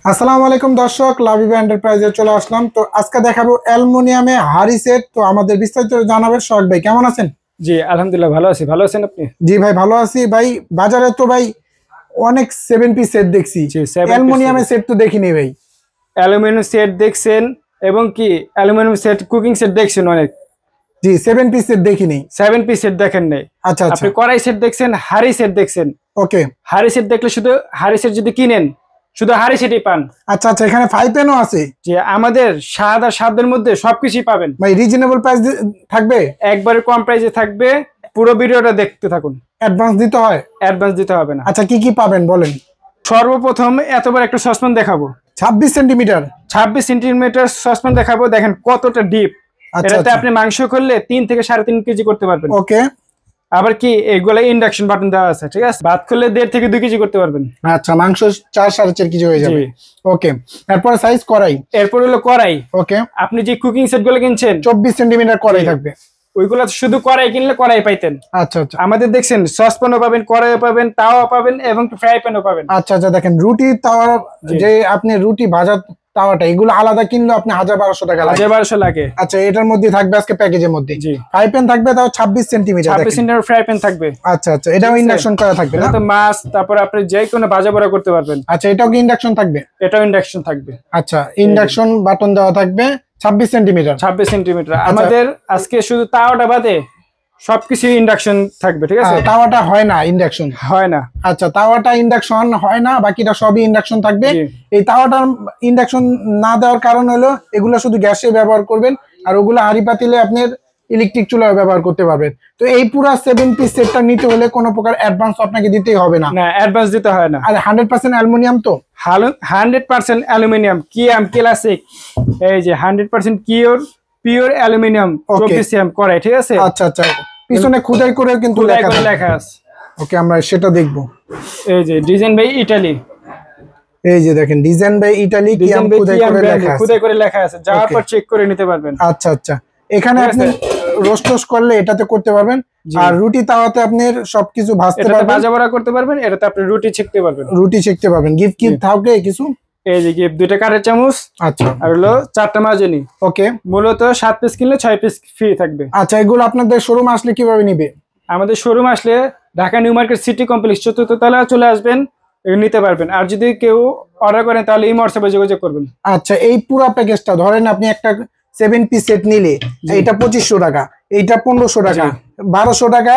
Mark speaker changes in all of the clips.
Speaker 1: আসসালামু আলাইকুম দর্শক, লাভিবা এন্টারপ্রাইজে চলে আসলাম। তো আজকে দেখাবো অ্যালুমিনিয়ামে হাড়ি সেট। তো আমাদের বিস্তারিত জানাবেন সোহাগ ভাই, কেমন আছেন?
Speaker 2: জি আলহামদুলিল্লাহ ভালো আছি। ভালো আছেন আপনি?
Speaker 1: জি ভাই ভালো আছি ভাই। বাজারে তো ভাই অনেক 7 পিস সেট দেখছি,
Speaker 2: জি 7
Speaker 1: অ্যালুমিনিয়ামের সেট তো দেখিনি ভাই।
Speaker 2: অ্যালুমিনিয়াম সেট দেখছেন এবং কি অ্যালুমিনিয়াম সেট কুকিং সেট দেখছেন অনেক।
Speaker 1: জি 7 পিস সেট দেখিনি।
Speaker 2: 7 পিস সেট দেখেন নাই।
Speaker 1: আচ্ছা আচ্ছা,
Speaker 2: আপনি কড়াই সেট দেখছেন, হাড়ি সেট দেখছেন।
Speaker 1: ওকে।
Speaker 2: হাড়ি সেট দেখলে শুধু হাড়ি সেট যদি কিনেন শুধু হাড়ি সেটই পান।
Speaker 1: আচ্ছা আচ্ছা, এখানে 5 পেনও আছে।
Speaker 2: যে আমাদের স্বাদ আর সাধ্যের মধ্যে সবকিছুই পাবেন
Speaker 1: ভাই রিজনেবল প্রাইস থাকবে?
Speaker 2: একবারে কম প্রাইসে থাকবে। পুরো ভিডিওটা দেখতে থাকুন।
Speaker 1: অ্যাডভান্স দিতে হয়?
Speaker 2: অ্যাডভান্স দিতে হবে না।
Speaker 1: আচ্ছা, কি কি পাবেন বলেন।
Speaker 2: সর্বপ্রথম এতবার একটা সসপ্যান দেখাবো,
Speaker 1: 26 সেন্টিমিটার।
Speaker 2: 26 সেন্টিমিটার সসপ্যান দেখাবো। দেখেন কতটা ডিপ।
Speaker 1: আচ্ছা
Speaker 2: এটাতে
Speaker 1: আচ্ছা,
Speaker 2: আপনি মাংস করলে 3 থেকে 3.5 কেজি করতে পারবেন।
Speaker 1: ওকে।
Speaker 2: আবার কি এগুলো ইন্ডাকশন বাটন দেওয়া আছে, ঠিক আছে। ভাত করলে 1.5 থেকে 2 কেজি করতে পারবেন।
Speaker 1: আচ্ছা, মাংস 4-4.5 কেজি হয়ে যাবে।
Speaker 2: জি।
Speaker 1: ওকে, এরপর সাইজ করাই।
Speaker 2: এরপর হলো কড়াই।
Speaker 1: ওকে,
Speaker 2: আপনি যে কুকিং সেট গুলো কিনছেন
Speaker 1: 24 সেন্টিমিটার কড়াই
Speaker 2: জি।
Speaker 1: থাকবে।
Speaker 2: ওইগুলো শুধু কড়াই কিনলে কড়াই পাইতেন।
Speaker 1: আচ্ছা আচ্ছা
Speaker 2: আমাদের দেখছেন সসপ্যানও পাবেন, কড়াইও পাবেন, তাওয়া পাবেন এবং ফ্রাই প্যানও পাবেন।
Speaker 1: আচ্ছা আচ্ছা, দেখেন রুটি তাওয়া,
Speaker 2: জি।
Speaker 1: যে আপনি রুটি ভাজার তাওয়াটা, এগুলো আলাদা কিনলে আপনি 1000-1200 টাকা লাগে।
Speaker 2: 1200 লাগে।
Speaker 1: আচ্ছা, এটার মধ্যে থাকবে আজকে প্যাকেজের মধ্যে
Speaker 2: জি।
Speaker 1: ফ্রাই প্যান থাকবে, তাও 26 সেন্টিমিটার।
Speaker 2: 26 সেন্টিমিটার ফ্রাই প্যান থাকবে।
Speaker 1: আচ্ছা আচ্ছা, এটাও
Speaker 2: ঠিক আছে।
Speaker 1: ইন্ডাকশন করা থাকবে না?
Speaker 2: এটা তো মাছ, তারপর আপনি যে কোনো ভাজা বড়া করতে পারবেন।
Speaker 1: আচ্ছা, এটাও কি ইন্ডাকশন থাকবে?
Speaker 2: এটাও ইন্ডাকশন থাকবে।
Speaker 1: আচ্ছা, ইন্ডাকশন বাটন দেওয়া থাকবে, 26 সেন্টিমিটার।
Speaker 2: 26 সেন্টিমিটার। আমাদের আজকে শুধু তাওয়াটা বাদে সবকিছু ইন্ডাকশন থাকবে, ঠিক আছে।
Speaker 1: তাওয়াটা হয় না ইন্ডাকশন?
Speaker 2: হয় না।
Speaker 1: আচ্ছা, তাওয়াটা ইন্ডাকশন হয় না, বাকিটা সবই ইন্ডাকশন থাকবে।
Speaker 2: জি।
Speaker 1: এই তাওয়াটা ইন্ডাকশন না দেওয়ার কারণ হলো এগুলো শুধু গ্যাসে ব্যবহার করবেন, আর ওগুলো হাঁড়ি পাতিলে আপনার ইলেকট্রিক চুলায় ব্যবহার করতে পারবেন। তো এই পুরো 7 পিস সেটটা নিতে হলে কোনো প্রকার অ্যাডভান্স আপনাকে দিতেই হবে না।
Speaker 2: না, অ্যাডভান্স দিতে হয় না।
Speaker 1: আর 100% অ্যালুমিনিয়াম তো?
Speaker 2: 100% অ্যালুমিনিয়াম কিয়াম ক্লাসিক। এই যে 100% পিওর অ্যালুমিনিয়াম 24 করাই, ঠিক আছে।
Speaker 1: আচ্ছা আচ্ছা, পিছনে খোদাই করে কিন্তু
Speaker 2: খোদাই
Speaker 1: লেখা
Speaker 2: করে
Speaker 1: থাকে।
Speaker 2: লেখা আছে।
Speaker 1: ওকে, আমরা সেটা দেখবো।
Speaker 2: এই যে ডিজাইন বাই ইতালি।
Speaker 1: এই যে দেখেন, ডিজাইন বাই ইতালি, কিয়াম খোদাই করে লেখা আছে।
Speaker 2: খোদাই করে লেখা আছে, যাওয়ার
Speaker 1: Okay.
Speaker 2: পর চেক করে নিতে পারবেন।
Speaker 1: আচ্ছা আচ্ছা, এখানে
Speaker 2: ঠিক
Speaker 1: আপনি
Speaker 2: আছে।
Speaker 1: রোস্ট করলে এটাতে করতে পারবেন,
Speaker 2: জি।
Speaker 1: আর রুটি তাওয়াতে আপনি সবকিছু ভাজতে
Speaker 2: এটাতে
Speaker 1: পারবেন,
Speaker 2: ভাজা বড়া করতে পারবেন, এটাতে আপনি রুটি ছেঁকতে পারবেন।
Speaker 1: রুটি শিখতে পারবেন। গিফট কি
Speaker 2: জি।
Speaker 1: থাকবে কিছু?
Speaker 2: এই যে গিফট 2টা কাঠের চামচ
Speaker 1: আচ্ছা,
Speaker 2: আর হলো 4টা মাজনি।
Speaker 1: ওকে।
Speaker 2: মূলত 7 পিস কিনলে 6 পিস ফ্রি থাকবে।
Speaker 1: আচ্ছা, এগুলো আপনাদের শোরুম আসলে কিভাবে নিবে?
Speaker 2: আমাদের শোরুম আসলে Dhaka new market city complex 4th তলায় চলে আসবেন, নিতে পারবেন। আর যদি কেউ অর্ডার করেন তাহলে এই হোয়াটসঅ্যাপে যোগাযোগ করবেন।
Speaker 1: আচ্ছা, এই পুরো প্যাকেজটা ধরেন আপনি একটা 7 পিস সেট নিলে
Speaker 2: জি।
Speaker 1: এইটা 2500 টাকা, এইটা 1500 টাকা,
Speaker 2: জি।
Speaker 1: 1200 টাকা,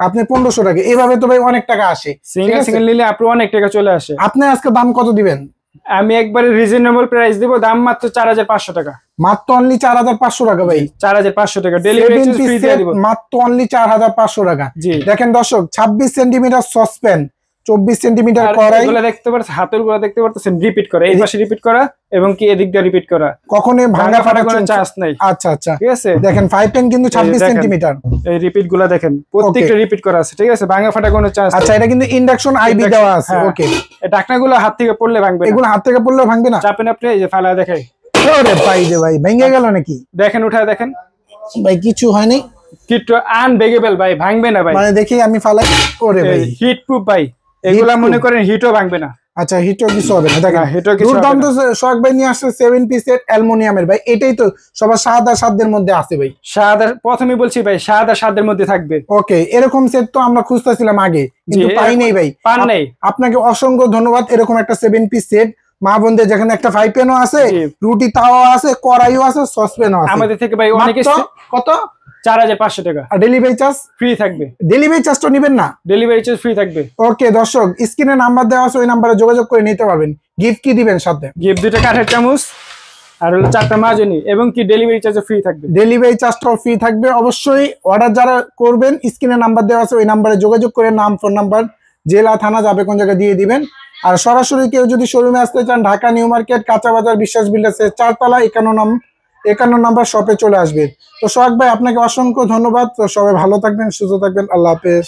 Speaker 1: আপনি 1500 টাকা, এইভাবে তো ভাই অনেক টাকা আসে। ঠিক
Speaker 2: সিঙ্গেল
Speaker 1: আছে?
Speaker 2: সিঙ্গেল নিলে আপনার অনেক টাকা চলে আসে।
Speaker 1: আপনি আজকে দাম কত দিবেন?
Speaker 2: আমি একবারে রিজনেবল প্রাইস দিব, দাম মাত্র 4500 টাকা।
Speaker 1: মাত্র অনলি 4500 টাকা ভাই।
Speaker 2: 4500 টাকা ডেলিভারি
Speaker 1: 7
Speaker 2: চার্জ
Speaker 1: পিস
Speaker 2: ফ্রি দিয়ে
Speaker 1: সেট
Speaker 2: দিব।
Speaker 1: মাত্র অনলি 4500 টাকা।
Speaker 2: জি।
Speaker 1: দেখেন দর্শক, 26 সেন্টিমিটার সসপ্যান, 24 সেন্টিমিটার
Speaker 2: আর
Speaker 1: কড়াই,
Speaker 2: এগুলো দেখতে পাচ্ছেন, হাতের গুলো দেখতে পাচ্ছেন রিপিট করা, এই পাশে রিপিট করা এবং কি এদিক দিয়ে রিপিট করা।
Speaker 1: কখনোই ভাঙা
Speaker 2: ভাঙা
Speaker 1: ফাটা
Speaker 2: ফাটা কোনো
Speaker 1: কোনো
Speaker 2: চান্স নাই।
Speaker 1: আচ্ছা আচ্ছা,
Speaker 2: ঠিক আছে।
Speaker 1: দেখেন 5 পেন কিন্তু 26
Speaker 2: দেখেন।
Speaker 1: সেন্টিমিটার।
Speaker 2: এই রিপিট গুলা দেখেন, প্রত্যেকটা রিপিট করা আছে, ঠিক আছে। ভাঙা ফাটা কোনো চান্স
Speaker 1: আচ্ছা, এটা কিন্তু ইন্ডাকশন আইবি দেওয়া আছে। ওকে,
Speaker 2: এই ঢাকনাগুলো হাত থেকে পড়লে ভাঙবে না।
Speaker 1: এগুলো হাত থেকে পড়লেও ভাঙবে না?
Speaker 2: চাপেন আপনি, এই যে ফালা দেখাই।
Speaker 1: ওরে ভাই রে ভাই, ভেঙে গেল নাকি?
Speaker 2: দেখেন, উঠায় দেখেন
Speaker 1: ভাই কিছু হয়নি,
Speaker 2: কিট্টু আনব্রেকেবল ভাই, ভাঙবে না ভাই।
Speaker 1: মানে দেখি আমি ফালাই। ওরে ভাই,
Speaker 2: হিট প্রুফ ভাই, এগুলা
Speaker 1: Heat
Speaker 2: মনে
Speaker 1: proof?
Speaker 2: করেন হিটও ভাঙবে না।
Speaker 1: আচ্ছা, হিটও কিছু হবে না। দেখেন,
Speaker 2: না, হিটও কিছু হবে
Speaker 1: দুর্দান্ত
Speaker 2: না।
Speaker 1: সোহাগ ভাই নিয়ে আসছে 7 পিস সেট অ্যালুমিনিয়ামের। ভাই এটাই তো সবার স্বাদ আর সাধ্যের মধ্যে আছে ভাই।
Speaker 2: স্বাদ প্রথমে বলছি ভাই, স্বাদ আর স্বাদের মধ্যে থাকবে।
Speaker 1: ওকে, এরকম সেট তো আমরা খুঁজতেছিলাম আগে, কিন্তু পাই নাই ভাই।
Speaker 2: পান নাই।
Speaker 1: আপনাকে অসংখ্য ধন্যবাদ। এরকম একটা 7 পিস সেট মা বোনদের, যেখানে একটা 5 পেনও আছে,
Speaker 2: জি।
Speaker 1: রুটি তাওয়া আছে, কড়াইও আছে, সসপ্যানও আছে।
Speaker 2: আমাদের থেকে ভাই অনেক
Speaker 1: মাত্র কত?
Speaker 2: 4500 টাকা
Speaker 1: আর ডেলিভারি চার্জ?
Speaker 2: ফ্রি থাকবে।
Speaker 1: ডেলিভারি চার্জটা নেবেন না?
Speaker 2: ডেলিভারি চার্জ ফ্রি থাকবে।
Speaker 1: ওকে দর্শক, স্ক্রিনে নাম্বার দেওয়া আছে, ওই নাম্বারে যোগাযোগ করে নিতে পারবেন। গিফট কি দিবেন সাথে?
Speaker 2: গিফট 2টা কাঠের চামচ আর হলো 4টা মাজনি এবং কি ডেলিভারি চার্জ ফ্রি থাকবে।
Speaker 1: ডেলিভারি চার্জটাও ফ্রি থাকবে। অবশ্যই অর্ডার যারা করবেন, স্ক্রিনে নাম্বার দেওয়া আছে, ওই নাম্বারে যোগাযোগ করে নাম, ফোন নাম্বার, জেলা, থানা, যাবে কোন জায়গায় দিয়ে দিবেন। আর সরাসরি কেউ যদি শোরুমে আসতে চান, ঢাকা নিউ মার্কেট কাঁচা বাজার বিশ্বাস বিল্ডার্সের 4 তলা 51 নম্বর শপে চলে আসবেন। তো সোহাগ ভাই, আপনাকে অসংখ্য ধন্যবাদ। তো সবাই ভালো থাকবেন, সুস্থ থাকবেন। আল্লাহ হাফেজ।